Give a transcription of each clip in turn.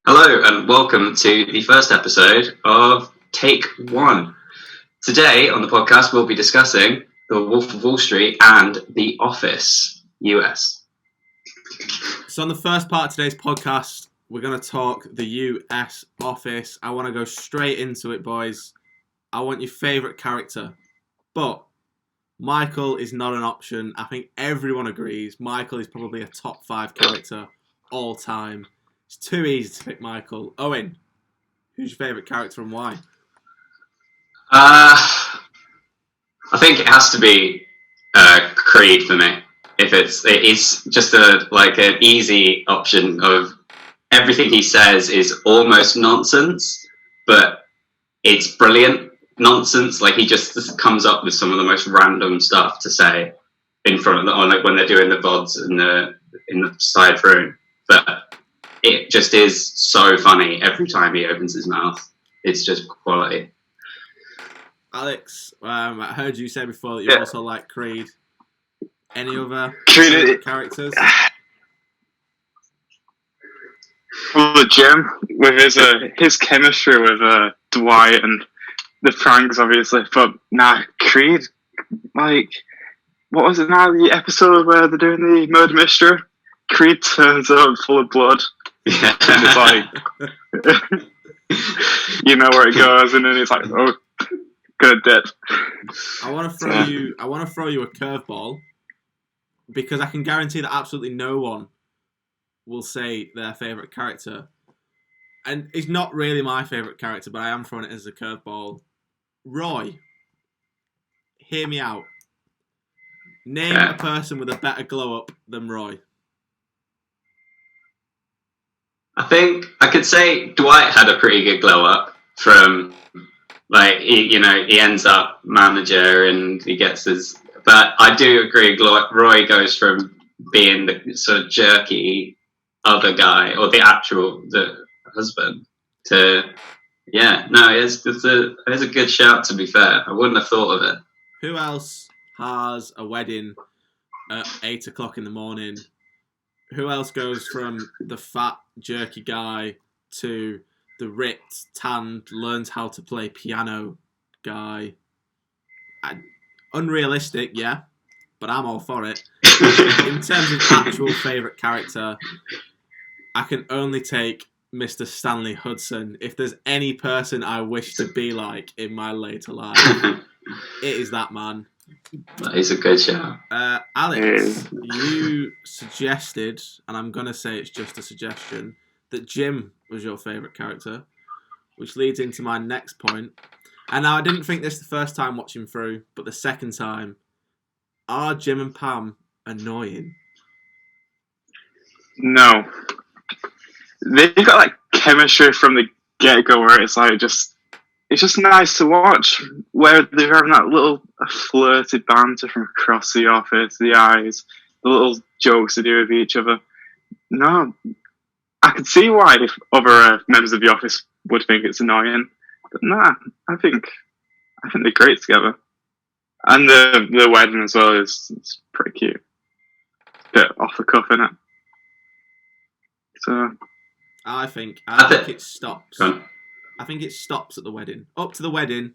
Hello and welcome to the first episode of Take One. Today on the podcast we'll be discussing The Wolf of Wall Street and The Office US. So on the first part of today's podcast, we're going to talk the US Office. I want to go straight into it, boys. I want your favourite character. But Michael is not an option. I think everyone agrees Michael is probably a top 5 character all time. It's too easy to pick Michael. Owen, who's your favourite character and why? I think it has to be Creed for me. It is just an easy option of everything he says is almost nonsense, but it's brilliant nonsense. Like he just comes up with some of the most random stuff to say in front of when they're doing the VODs in the side room, but it just is so funny every time he opens his mouth. It's just quality. Alex, I heard you say before that you also like Creed. Any other characters? Well, Jim, with his chemistry with Dwight and the pranks, obviously. But Creed, what was it now? The episode where they're doing the murder mystery? Creed turns up full of blood. Yeah. And it's like, you know where it goes, and then it's like, oh, good dead. I want to throw you a curveball because I can guarantee that absolutely no one will say their favourite character, and it's not really my favourite character, but I am throwing it as a curveball. Roy, hear me out. Name a person with a better glow up than Roy. I think I could say Dwight had a pretty good glow up from, he ends up manager and he gets his. But I do agree, Roy goes from being the sort of jerky other guy or the husband to, it's a good shout. To be fair, I wouldn't have thought of it. Who else has a wedding at 8:00 in the morning? Who else goes from the fat, jerky guy to the ripped, tanned, learns how to play piano guy? Unrealistic, yeah, but I'm all for it. In terms of actual favourite character, I can only take Mr. Stanley Hudson. If there's any person I wish to be like in my later life, it is that man. That is a good shout. Alex, you suggested, and I'm going to say it's just a suggestion, that Jim was your favourite character, which leads into my next point. And now I didn't think this the first time watching through, but the second time, are Jim and Pam annoying? No. They've got chemistry from the get-go where it's it's just nice to watch, where they're having that little flirty banter from across the office, the eyes, the little jokes they do with each other. No, I could see why if other members of the office would think it's annoying, but I think they're great together. And the wedding as well is pretty cute. Bit off the cuff, innit? So I think it stops. I think it stops at the wedding. Up to the wedding,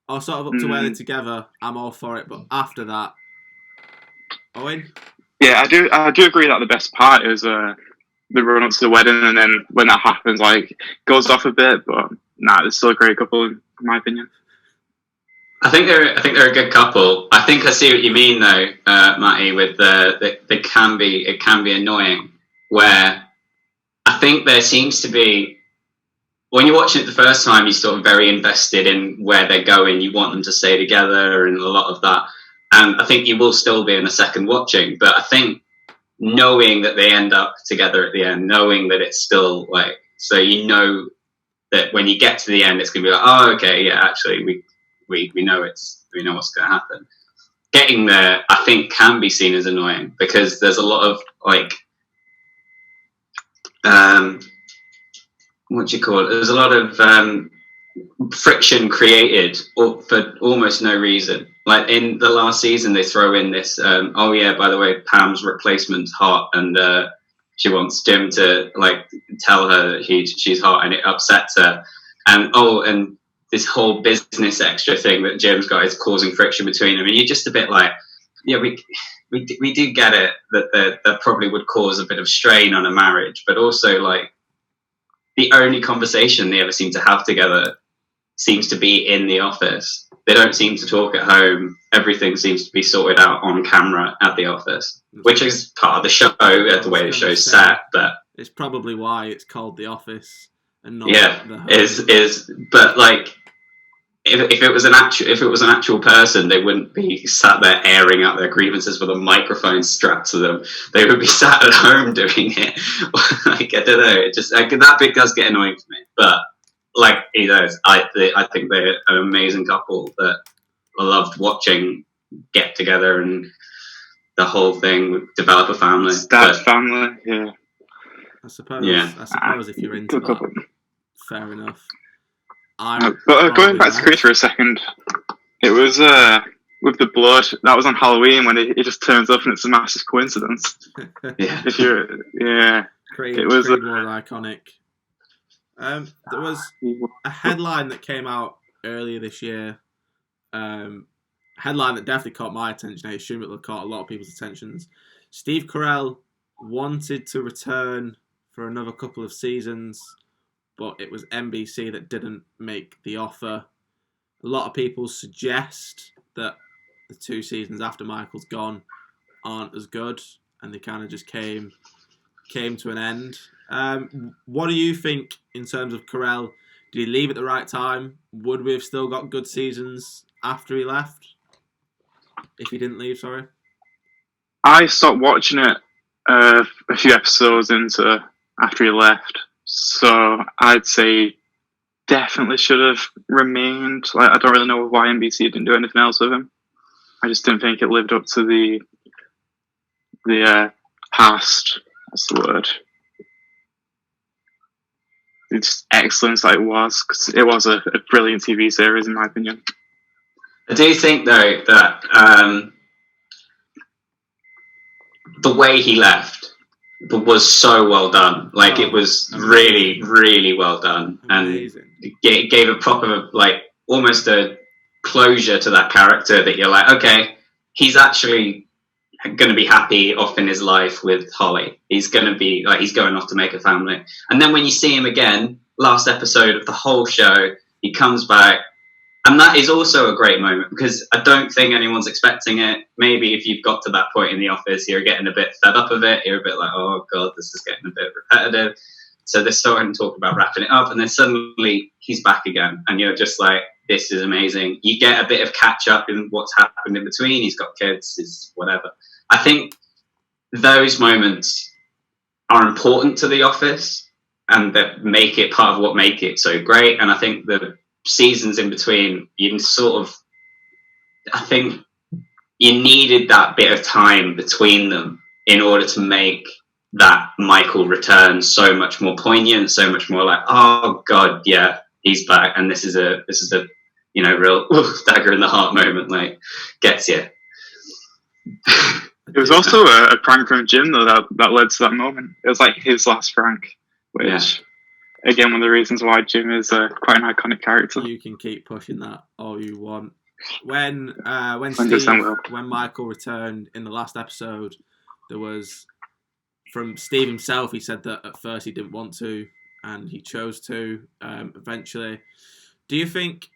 or sort of up to where they're together, I'm all for it. But after that, Owen? Yeah, I do agree that the best part is the run up to the wedding, and then when that happens, goes off a bit. But they're still a great couple, in my opinion. I think they're a good couple. I think I see what you mean though, Matty. With it can be annoying. Where I think there seems to be. When you're watching it the first time, you're sort of very invested in where they're going. You want them to stay together and a lot of that. And I think you will still be in a second watching. But I think knowing that they end up together at the end, knowing that it's still like, so you know that when you get to the end, it's gonna be like, oh, okay, yeah, actually, we know we know what's gonna happen. Getting there, I think, can be seen as annoying because there's a lot of like, what do you call it? There's a lot of friction created for almost no reason. Like in the last season, they throw in this, oh yeah, by the way, Pam's replacement's hot, and she wants Jim to like tell her that she's hot, and it upsets her. And this whole business extra thing that Jim's got is causing friction between them, and you're just a bit like, yeah, we do get it that probably would cause a bit of strain on a marriage, but also like the only conversation they ever seem to have together seems to be in the office. They don't seem to talk at home. Everything seems to be sorted out on camera at the office, which is part of the show, the way the show's set. But it's probably why it's called The Office and not the home. But like, if it was an actual person, they wouldn't be sat there airing out their grievances with a microphone strapped to them. They would be sat at home doing it. Like, I don't know. It just that bit does get annoying for me. But like he does, I think they're an amazing couple that I loved watching get together and the whole thing, develop a family. Family, yeah. I suppose if you're into that, fair enough. But going back to Chris for a second, it was with the blood that was on Halloween when it just turns up and it's a massive coincidence. Yeah, Creed was iconic. There was a headline that came out earlier this year. Headline that definitely caught my attention. I assume it will caught a lot of people's attentions. Steve Carell wanted to return for another couple of seasons, but it was NBC that didn't make the offer. A lot of people suggest that the 2 seasons after Michael's gone aren't as good, and they kind of just came to an end. What do you think in terms of Carell? Did he leave at the right time? Would we have still got good seasons after he left? If he didn't leave, sorry. I stopped watching it a few episodes into after he left. So I'd say definitely should have remained. Like, I don't really know why NBC didn't do anything else with him. I just didn't think it lived up to the past. What's the word? It's excellence that it was, because it was a brilliant TV series in my opinion. I do think though that the way he left was so well done. Like, it was really, really well done. Amazing. And it gave a proper, like, almost a closure to that character that you're like, okay, he's actually going to be happy off in his life with Holly. He's going to be, like, he's going off to make a family. And then when you see him again, last episode of the whole show, he comes back. And that is also a great moment, because I don't think anyone's expecting it. Maybe if you've got to that point in the office, you're getting a bit fed up of it. You're a bit like, oh, God, this is getting a bit repetitive. So they're starting to talk about wrapping it up. And then suddenly he's back again. And you're just like, this is amazing. You get a bit of catch up in what's happened in between. He's got kids, it's whatever. I think those moments are important to The Office and that make it part of what make it so great. And I think the seasons in between, I think you needed that bit of time between them in order to make that Michael return so much more poignant, so much more like, oh God, yeah, he's back, and this is a real dagger in the heart moment, like, gets you. It was also a prank from Jim though that led to that moment. It was like his last prank, which. Yeah. Again, one of the reasons why Jim is quite an iconic character. You can keep pushing that all you want. When Michael returned in the last episode, there was, from Steve himself, he said that at first he didn't want to, and he chose to eventually. Do you think...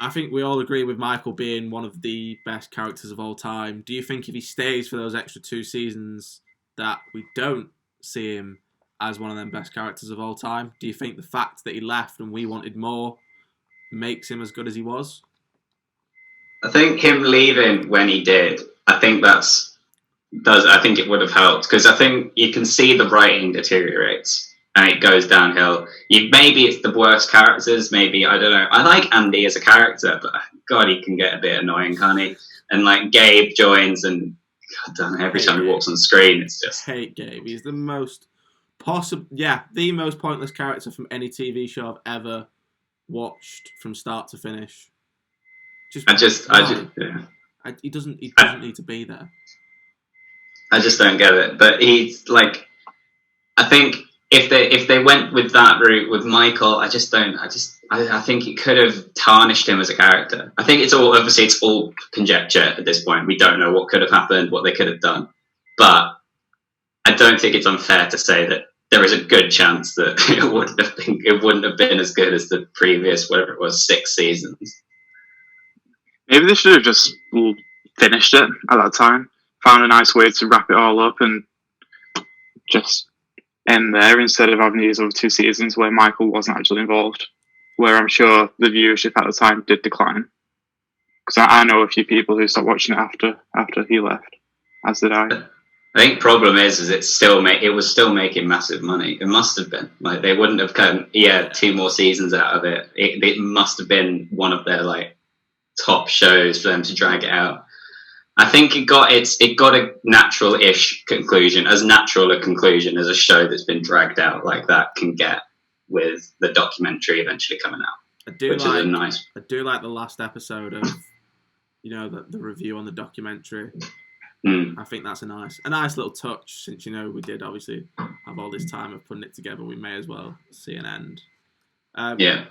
I think we all agree with Michael being one of the best characters of all time. Do you think if he stays for those extra 2 seasons that we don't see him as one of them best characters of all time? Do you think the fact that he left and we wanted more makes him as good as he was? I think him leaving when he did, I think that's does. I think it would have helped because I think you can see the writing deteriorates and it goes downhill. Maybe it's the worst characters. Maybe I don't know. I like Andy as a character, but God, he can get a bit annoying, can't he? And like Gabe joins, and God damn it, every time he walks on screen, it's just hate Gabe. He's the most the most pointless character from any TV show I've ever watched from start to finish. He doesn't need to be there. I just don't get it. But he's like, I think if they went with that route with Michael, I think it could have tarnished him as a character. I think it's all conjecture at this point. We don't know what could have happened, what they could have done. But I don't think it's unfair to say that there is a good chance that it wouldn't have been as good as the previous, whatever it was, 6 seasons. Maybe they should have just finished it at that time. Found a nice way to wrap it all up and just end there instead of having these other 2 seasons where Michael wasn't actually involved, where I'm sure the viewership at the time did decline. Because I know a few people who stopped watching it after he left, as did I. I think problem is it was still making massive money. It must have been like they wouldn't have come 2 more seasons out of it. It must have been one of their like top shows for them to drag it out. I think it got a natural-ish conclusion, as natural a conclusion as a show that's been dragged out like that can get, with the documentary eventually coming out. I do like the last episode of, the review on the documentary. I think that's a nice little touch, since we did obviously have all this time of putting it together. We may as well see an end.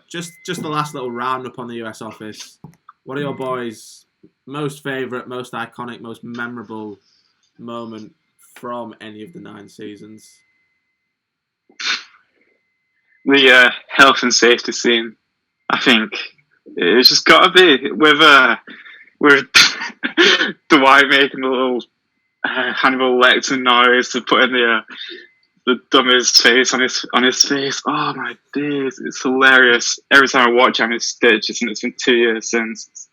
Just the last little roundup on the US office. What are your boys' most favourite, most iconic, most memorable moment from any of the 9 seasons? The health and safety scene. I think it's just got to be with Dwight making the little Hannibal Lecter noise to put in the dummy's face on his face. Oh my days, it's hilarious. Every time I watch it, I'm in stitches, and it's been 2 years since.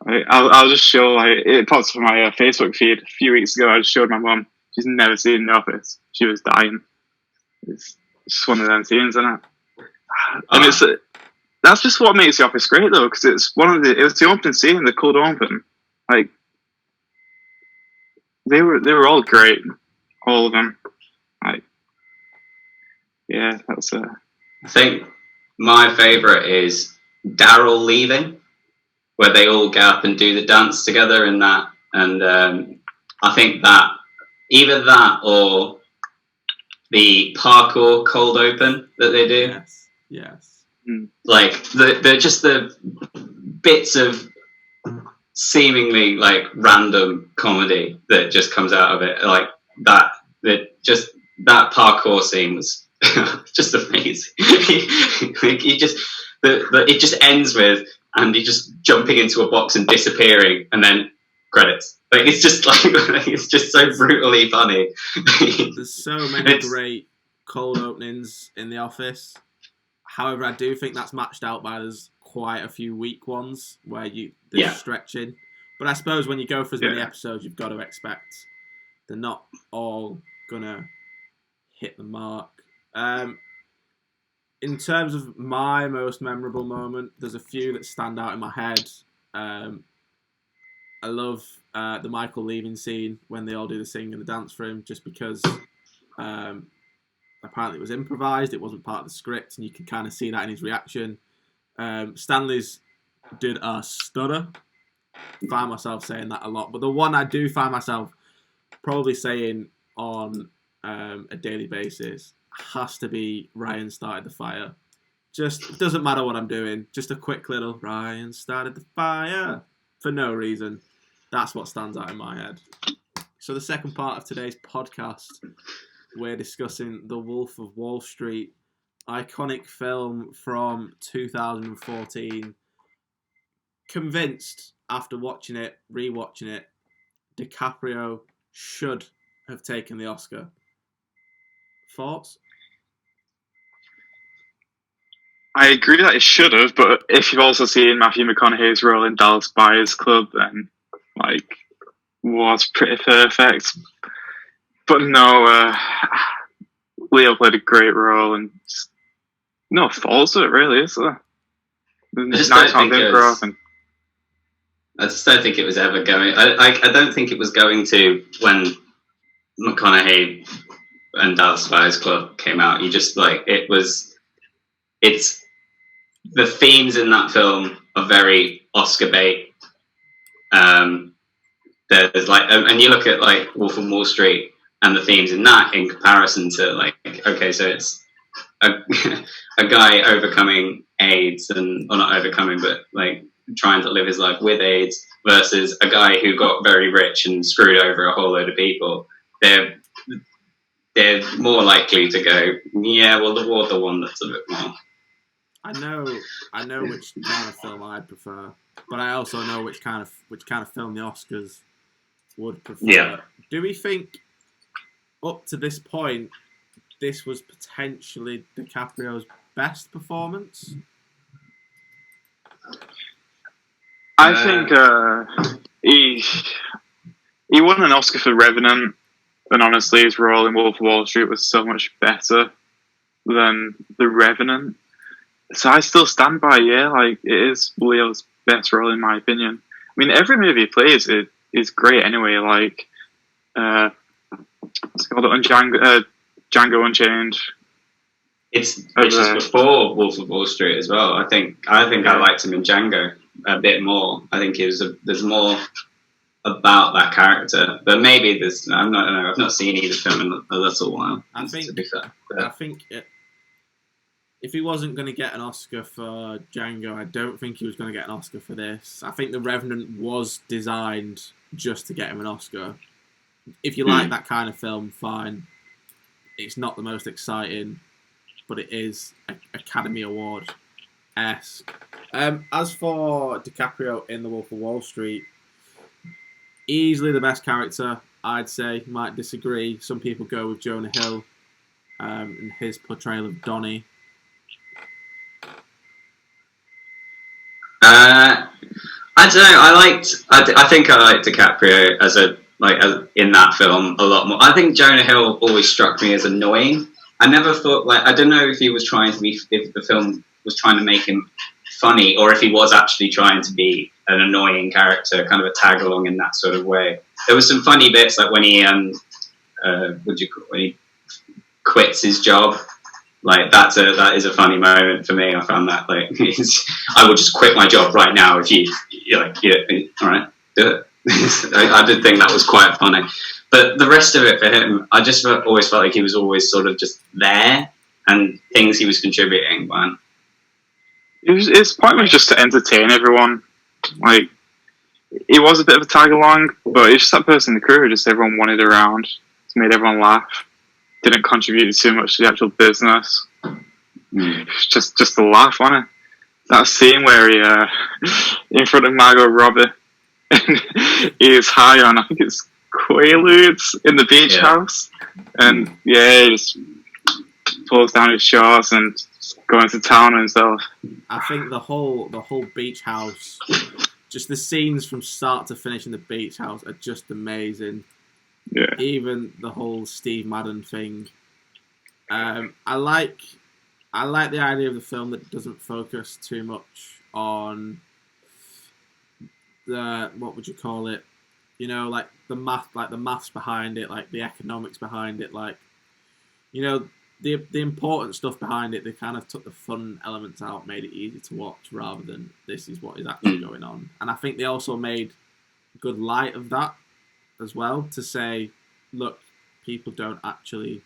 I'll just show, it pops up on my Facebook feed a few weeks ago. I just showed my mum. She's never seen The Office. She was dying. It's just one of them scenes, isn't it? And that's just what makes The Office great, though, because it was the opening scene, the cold open. Like, they were all great, all of them. That's I think my favourite is Daryl leaving, where they all get up and do the dance together and that. And I think that either that or the parkour cold open that they do. Yes. Like the bits of seemingly like random comedy that just comes out of it, like that parkour scene was just amazing. It just ends with Andy just jumping into a box and disappearing, and then credits. Like it's just so brutally funny. There's so many great cold openings in The Office. However, I do think that's matched out by there's quite a few weak ones where there's stretching. But I suppose when you go for as many episodes, you've got to expect they're not all gonna hit the mark. In terms of my most memorable moment, there's a few that stand out in my head. I love the Michael leaving scene when they all do the sing and the dance for him, just because apparently it was improvised. It wasn't part of the script, and you can kind of see that in his reaction. Stanley's did a stutter. I find myself saying that a lot, but the one I do find myself probably saying on a daily basis has to be Ryan started the fire. Just doesn't matter what I'm doing. Just a quick little Ryan started the fire for no reason. That's what stands out in my head. So the second part of today's podcast, we're discussing The Wolf of Wall Street, iconic film from 2014. Convinced after watching it, rewatching it, DiCaprio should have taken the Oscar. Thoughts? I agree that it should have, but if you've also seen Matthew McConaughey's role in Dallas Buyers Club, then was pretty perfect. But no, Leo played a great role, and no faults to it, really, is there? I just Nice don't think on it grow was. up and I just don't think it was ever going. I don't think it was going to when McConaughey and Dallas Buyers Club came out. You just like it was. It's the themes in that film are very Oscar bait. There's like, and you look at like Wolf of Wall Street and the themes in that in comparison to like, okay, so it's a, a guy overcoming AIDS and, or not overcoming, but like trying to live his life with AIDS versus a guy who got very rich and screwed over a whole load of people. They're more likely to go, yeah, well, the war, the one that's a bit more. I know which kind of film I prefer, but I also know which kind of film the Oscars would prefer. Yeah. Do we think up to this point this was potentially DiCaprio's best performance? I think he won an Oscar for Revenant, and honestly, his role in Wolf of Wall Street was so much better than The Revenant. So I still stand by, like it is Leo's best role in my opinion. I mean, every movie he plays is great anyway. Like, what's it called? Django Unchained. Which is before Wolf of Wall Street as well. I think I liked him in Django a bit more. I think there's more about that character, but maybe there's. I've not seen either film in a little while. I think, to be fair, I think if he wasn't going to get an Oscar for Django, I don't think he was going to get an Oscar for this. I think The Revenant was designed just to get him an Oscar. If you like that kind of film, fine. It's not the most exciting, but it is Academy Award-esque. As for DiCaprio in The Wolf of Wall Street, easily the best character, I'd say. Might disagree. Some people go with Jonah Hill and his portrayal of Donnie. I don't know. I think I liked DiCaprio as in that film a lot more. I think Jonah Hill always struck me as annoying. I never thought I don't know if he was trying to be, if the film was trying to make him funny, or if he was actually trying to be an annoying character, kind of a tag along in that sort of way. There was some funny bits, like when he when he quits his job. Like that is a funny moment for me. I found that I would just quit my job right now if you're all right, do it. I did think that was quite funny, but the rest of it for him, I just always felt like he was always sort of just there, and things he was contributing. Man, his point was just to entertain everyone. Like, he was a bit of a tag along, but he's just that person in the crew who just everyone wanted around. Just made everyone laugh. Didn't contribute too much to the actual business. Just a laugh on it. That scene where he in front of Margot Robbie, and he is high on, I think it's Quaaludes in the beach house, and he just pulls down his shorts and going to town on himself. I think the whole beach house, just the scenes from start to finish in the beach house are just amazing. Yeah. Even the whole Steve Madden thing. I like the idea of the film that doesn't focus too much on the, what would you call it? You know, like the maths behind it, like the economics behind it, like, you know, the important stuff behind it. They kind of took the fun elements out, made it easy to watch, rather than this is what is actually going on. And I think they also made good light of that as well, to say, look, people don't actually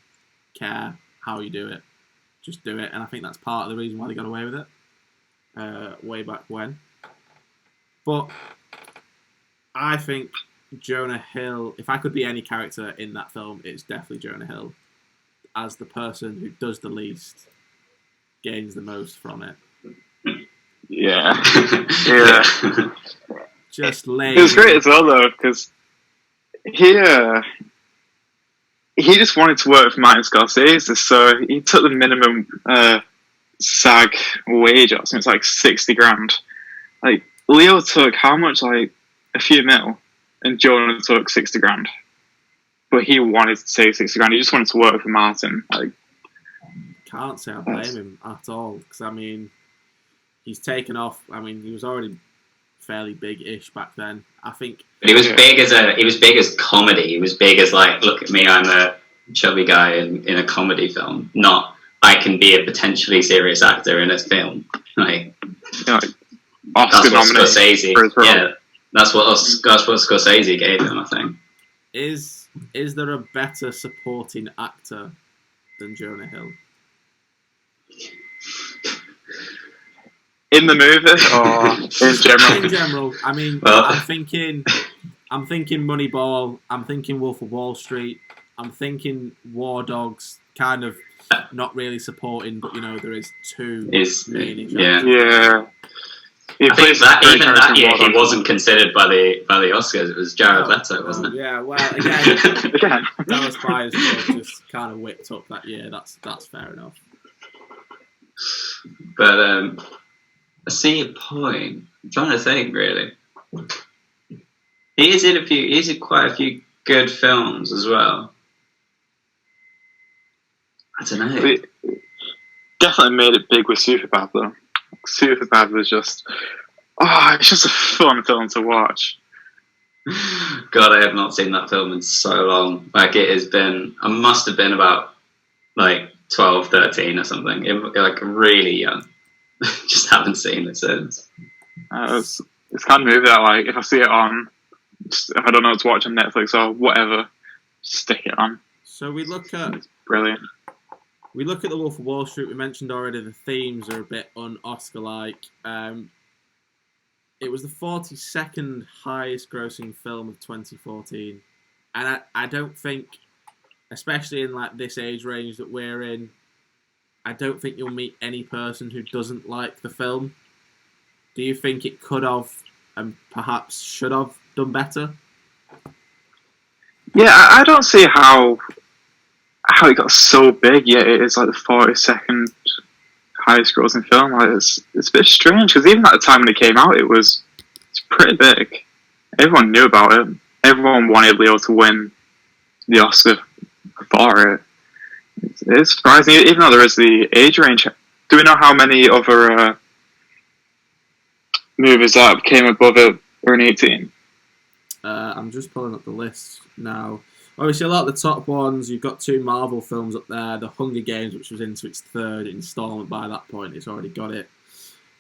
care how you do it, just do it. And I think that's part of the reason why they got away with it way back when. But I think Jonah Hill, if I could be any character in that film, it's definitely Jonah Hill, as the person who does the least gains the most from it. Yeah. Just lazy. It was great as well though, because he just wanted to work for Martin Scorsese, so he took the minimum SAG wage, or something. It's like 60 grand. Like, Leo took how much? Like a few mil. and Jonah took 60 grand. But he wanted to take 60 grand. He just wanted to work for Martin. Like, can't say I blame him at all, because I mean, he's taken off. I mean, he was already fairly big-ish back then. I think But he was big as comedy. He was big as like, look at me, I'm a chubby guy in a comedy film. Not I can be a potentially serious actor in a film. Like, like Oscar that's what nominated Scorsese. for his role. Yeah, that's what Scorsese gave him. I think. is there a better supporting actor than Jonah Hill? In the movie or in general? In general, I mean, Well- I'm thinking Moneyball. I'm thinking Wolf of Wall Street. I'm thinking War Dogs. Kind of not really supporting, but you know there is two main actors. Yeah. I think that even that year he wasn't considered by the Oscars. It was Jared Leto, wasn't it? Yeah, well, again, Again. Dallas Buyers Club just kind of whipped up that year. That's fair enough. But I see your point. I'm trying to think, really. He's in quite a few good films as well. I don't know. It definitely made it big with Superbad, though. Superbad was just... it's just a fun film to watch. God, I have not seen that film in so long. Like, it has been... I must have been about, like, 12, 13 or something. Like, really young. Just haven't seen it since. It's kind of movie that, like, if I see it on, if I don't know what to watch on Netflix or whatever, stick it on. So we look at It's brilliant. The Wolf of Wall Street. We mentioned already the themes are a bit un-Oscar-like. It was the 42nd highest grossing film of 2014. And I don't think, especially in like this age range that we're in, I don't think you'll meet any person who doesn't like the film. Do you think it could have and perhaps should have done better? Yeah, I don't see how it got so big, yet it is like the 42nd highest grossing film. Like, it's a bit strange, because even at the time when it came out, it's pretty big. Everyone knew about it. Everyone wanted Leo to win the Oscar for it. It's surprising, even though there is the age range. Do we know how many other movies that came above it were in 18? I'm just pulling up the list now. Obviously, a lot of the top ones, you've got two Marvel films up there. The Hunger Games, which was into its third installment by that point. It's already got it.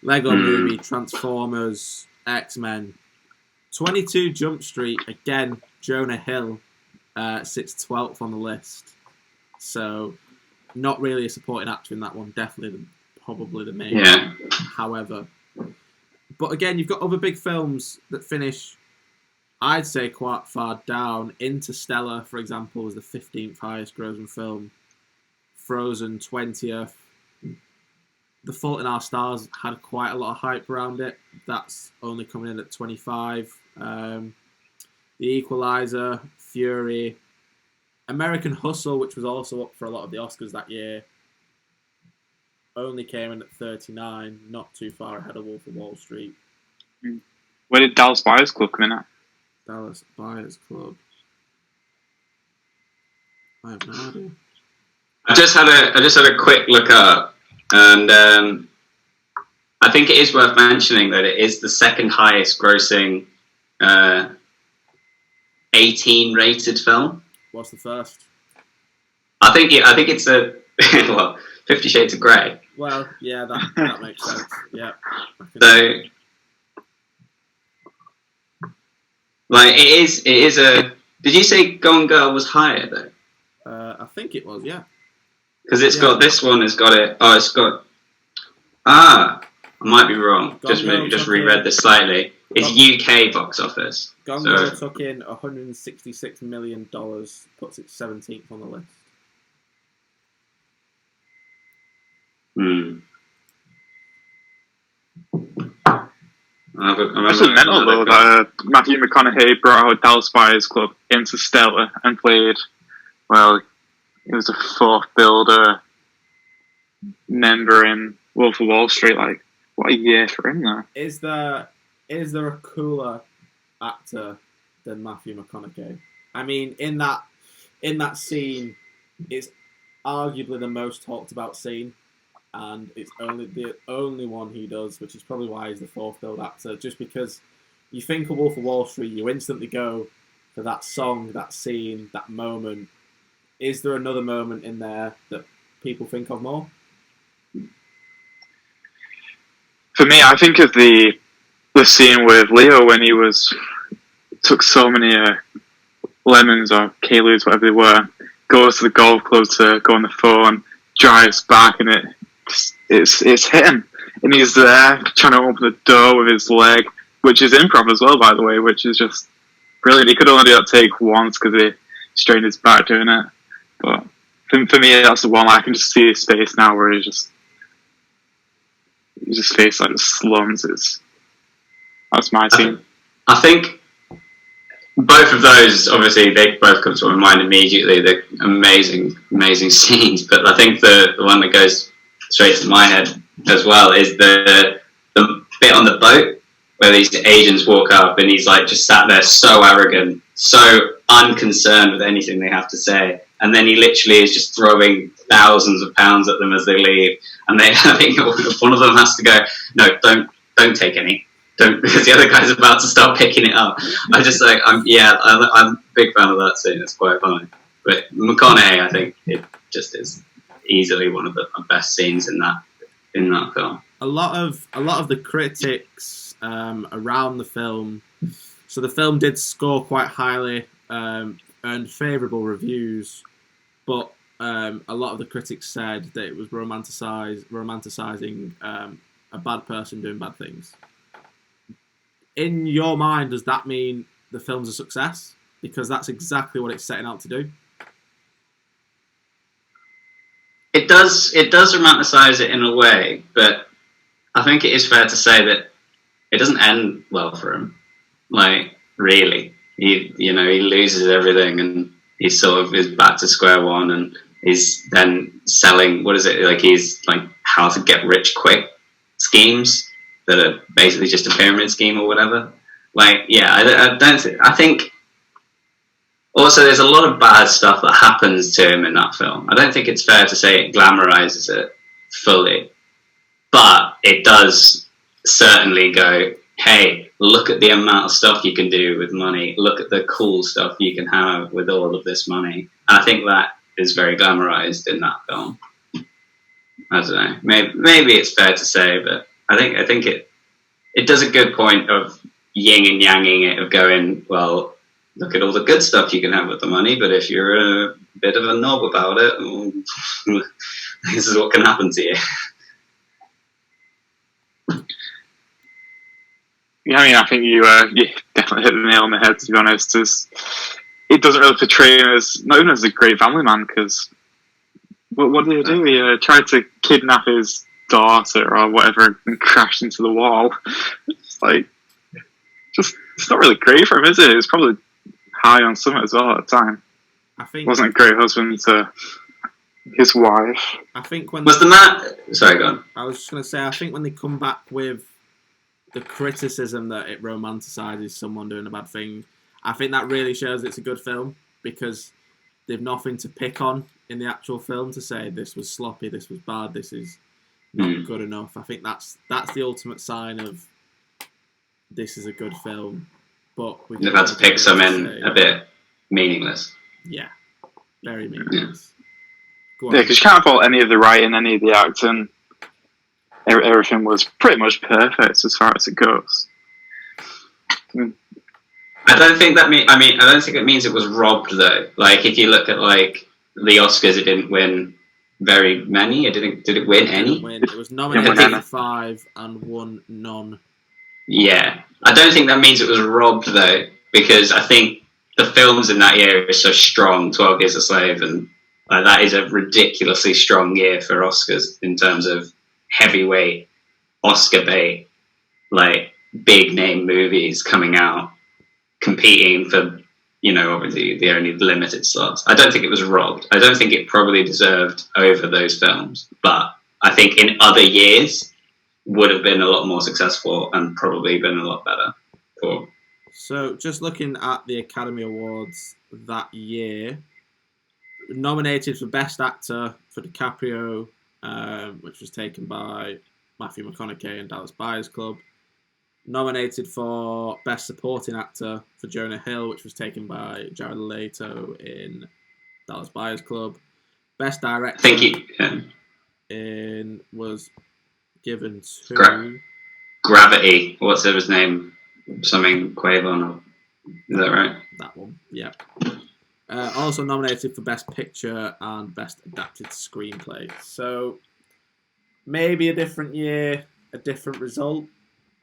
Lego Movie, Transformers, X-Men. 22 Jump Street, again, Jonah Hill sits 12th on the list. So, not really a supporting actor in that one. Definitely probably the main. Yeah. However. But again, you've got other big films that finish, I'd say, quite far down. Interstellar, for example, was the 15th highest grossing film. Frozen, 20th. The Fault in Our Stars had quite a lot of hype around it. That's only coming in at 25. The Equalizer, Fury. American Hustle, which was also up for a lot of the Oscars that year, only came in at 39, not too far ahead of Wolf of Wall Street. Where did Dallas Buyers Club come in at? Dallas Buyers Club. I have no idea. I just had a quick look up, and I think it is worth mentioning that it is the second highest grossing 18 rated film. What's the first? I think it's a well, 50 Shades of Grey. Well, yeah, that makes sense. Yeah. So, like, it is a. Did you say Gone Girl was higher though? I think it was, yeah. Because it's got this one has got it. Oh, it's got. I might be wrong. Gone Girl Just took reread in- this slightly. It's UK box office. Gone So- Girl took in $166 million, puts it 17th on the list. It's mental though that Matthew McConaughey brought out Dallas Buyers Club Interstellar and played, well, it was a fourth builder member in Wolf of Wall Street. Like, what a year for him though. Is there a cooler actor than Matthew McConaughey. I mean, in that scene, it's arguably the most talked about scene, and it's the only one he does, which is probably why he's the fourth billed actor. Just because you think of Wolf of Wall Street, you instantly go for that song, that scene, that moment. Is there another moment in there that people think of more? For me, I think of the scene with Leo when he took so many lemons or Kahlus, whatever they were, goes to the golf club to go on the phone, drives back, and it's hit him. And he's there trying to open the door with his leg, which is improv as well, by the way, which is just brilliant. He could only do that take once because he strained his back doing it. But for me, that's the one I can just see his face now where his face like slums. That's my team. I think both of those, obviously, they both come to my mind immediately. They're amazing, amazing scenes. But I think the one that goes straight to my head as well is the bit on the boat where these agents walk up and he's like just sat there so arrogant, so unconcerned with anything they have to say. And then he literally is just throwing thousands of pounds at them as they leave. And I think one of them has to go, no, don't take any. Don't, because the other guy's about to start picking it up. I'm a big fan of that scene. It's quite funny. But McConaughey, I think it just is easily one of the best scenes in that film. A lot of the critics around the film. So the film did score quite highly, earned favourable reviews, but a lot of the critics said that it was romanticising a bad person doing bad things. In your mind, does that mean the film's a success? Because that's exactly what it's setting out to do. It does romanticise it in a way, but I think it is fair to say that it doesn't end well for him. Like, really. He loses everything and he sort of is back to square one and he's then selling, he's like how to get rich quick schemes that are basically just a pyramid scheme or whatever. Like, yeah, I think also there's a lot of bad stuff that happens to him in that film. I don't think it's fair to say it glamorizes it fully, but it does certainly go, hey, look at the amount of stuff you can do with money. Look at the cool stuff you can have with all of this money. And I think that is very glamorized in that film. I don't know. Maybe it's fair to say, but I think it does a good point of yin and yanging it, of going, well, look at all the good stuff you can have with the money, but if you're a bit of a knob about it, this is what can happen to you. Yeah, I mean, I think you definitely hit the nail on the head, to be honest. It doesn't really portray him as, not even as a great family man, because what did he do? He tried to kidnap his daughter or whatever and crashed into the wall. It's like, it's not really great for him, is it? It was probably high on something as well at the time. I think wasn't a great husband to his wife. I think when was the man. Sorry, go on. I was just going to say, I think when they come back with the criticism that it romanticizes someone doing a bad thing, I think that really shows it's a good film, because they've nothing to pick on in the actual film to say this was sloppy, this was bad, this is not good enough. I think that's the ultimate sign of this is a good film. But they've had to pick something a bit meaningless. Yeah, very meaningless. Yeah, because you can't fault any of the writing, any of the acting. Everything was pretty much perfect as far as it goes. I don't think it means it was robbed though. Like, if you look at like the Oscars, it didn't win very many. Did it win any? It was nominated for 5 and won none. Yeah, I don't think that means it was robbed though, because I think the films in that year are so strong. 12 Years a Slave, and that is a ridiculously strong year for Oscars in terms of heavyweight Oscar bait, like big name movies coming out, competing for, obviously the only limited slots. I don't think it was robbed. I don't think it probably deserved over those films, but I think in other years would have been a lot more successful and probably been a lot better for So, just looking at the Academy Awards that year, nominated for Best Actor for DiCaprio, which was taken by Matthew McConaughey in Dallas Buyers Club. Nominated for Best Supporting Actor for Jonah Hill, which was taken by Jared Leto in Dallas Buyers Club. Best Director was given to Gravity. What's his name? Something Quavon. Is that right? That one, yeah. Also nominated for Best Picture and Best Adapted Screenplay. So maybe a different year, a different result,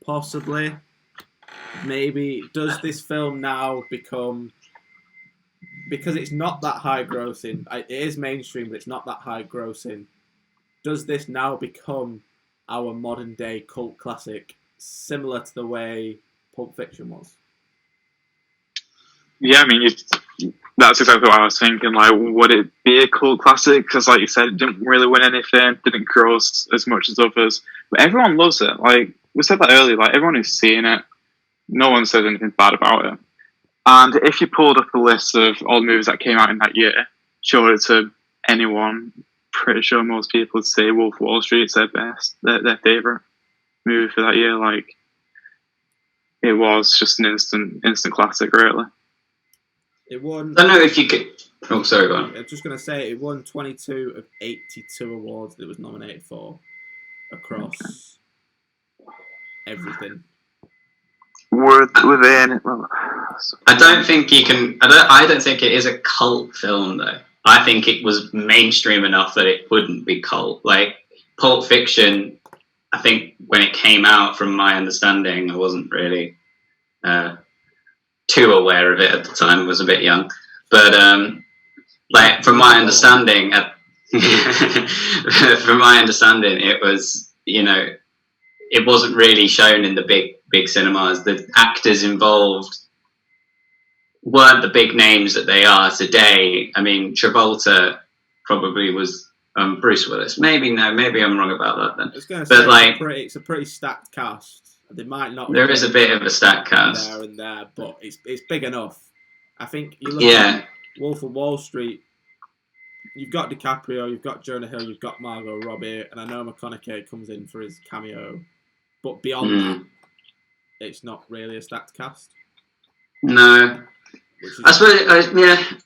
possibly. Maybe does this film now become, because it's not that high grossing, it is mainstream, but it's not that high grossing. Does this now become our modern day cult classic, similar to the way Pulp Fiction was? Yeah, I mean, that's exactly what I was thinking. Like, would it be a cult classic? Because, like you said, it didn't really win anything, didn't gross as much as others. But everyone loves it. Like, we said that earlier, like, everyone who's seen it, no one said anything bad about it. And if you pulled up a list of all the movies that came out in that year, showed it to anyone, pretty sure most people would say Wolf of Wall Street's their best, their favourite movie for that year. Like, it was just an instant classic, really. It won. I don't know if you could. Oh, sorry, go on. I was just going to say it won 22 of 82 awards that it was nominated for across everything. Within. I don't think you can. I don't think it is a cult film though. I think it was mainstream enough that it wouldn't be cult. Like Pulp Fiction, I think when it came out, from my understanding, I wasn't really too aware of it at the time. I was a bit young, but like from my understanding, from my understanding, it was, you know, it wasn't really shown in the big cinemas. The actors involved weren't the big names that they are today. I mean, Travolta probably was Bruce Willis. Maybe I'm wrong about that then. I was going to say, but like, it's a pretty stacked cast. They might not. There is a bit of a stacked cast there and there, but it's big enough. I think you look at Wolf of Wall Street. You've got DiCaprio, you've got Jonah Hill, you've got Margot Robbie, and I know McConaughey comes in for his cameo. But beyond that, it's not really a stacked cast. No. I suppose,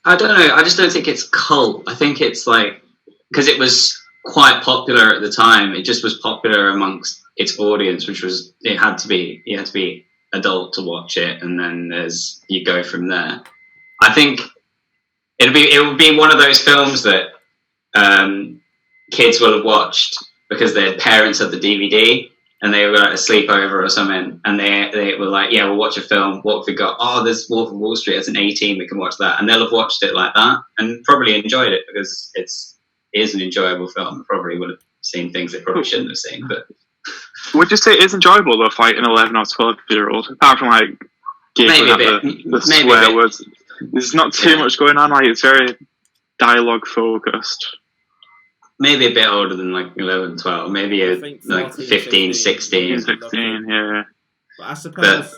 I don't know. I just don't think it's cult. I think it's like, because it was quite popular at the time. It just was popular amongst its audience, which was, you had to be adult to watch it, and then you go from there. I think it would be one of those films that kids will have watched because their parents had the DVD and they were at a sleepover or something, and they were like, yeah, we'll watch a film. What have we got? Oh, there's Wolf of Wall Street. It's an 18. We can watch that. And they'll have watched it like that and probably enjoyed it because it is an enjoyable film. Probably would have seen things they probably shouldn't have seen. But would you say it is enjoyable though, for like an 11 or 12-year-old? Apart from like the swear words, there's not too much going on. Like, it's very dialogue focused. Maybe a bit older than like 11, 12. Maybe like 15, 16. 16, yeah. But I suppose,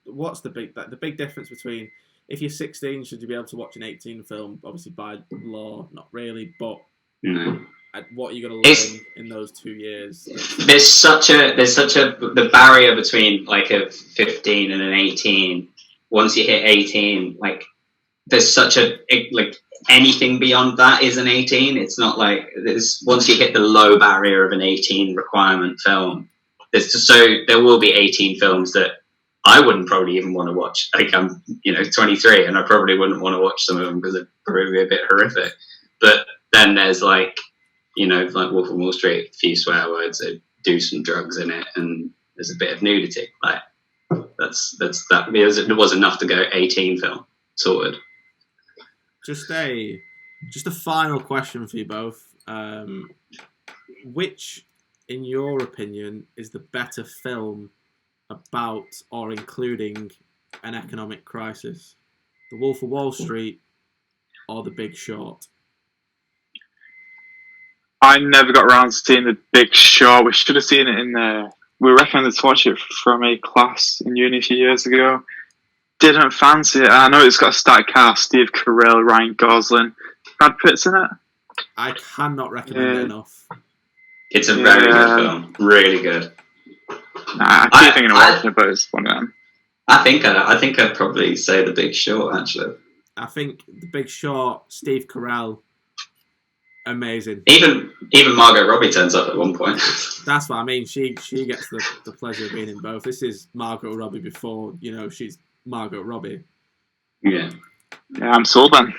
what's the big difference between, if you're 16, should you be able to watch an 18 film? Obviously by law, not really, but what are you going to learn in those 2 years? There's such a the barrier between like a 15 and an 18. Once you hit 18, like there's such like anything beyond that is an 18. It's not like once you hit the low barrier of an 18 requirement film, there will be 18 films that I wouldn't probably even want to watch. Like, I'm 23 and I probably wouldn't want to watch some of them because they'd probably be a bit horrific. But then there's like Wolf of Wall Street, a few swear words, they do some drugs in it, and there's a bit of nudity. Like that's that. It was enough to go 18 film sorted. Just a final question for you both. Which, in your opinion, is the better film about or including an economic crisis? The Wolf of Wall Street or The Big Short? I never got around to seeing The Big Short. We should have seen it in there. We recommended to watch it from a class in uni a few years ago. didn't fancy it. I know it's got a stacked cast: Steve Carell, Ryan Gosling, Brad Pitt's in it. I cannot recommend it enough. It's a very good film. Really good. I keep thinking of watching it, but it's one of them. I think I'd probably say The Big Short, actually. I think The Big Short, Steve Carell, amazing. Even Margot Robbie turns up at one point. That's what I mean. She gets the pleasure of being in both. This is Margot Robbie before, she's Margot Robbie. Yeah. Yeah, I'm sold then.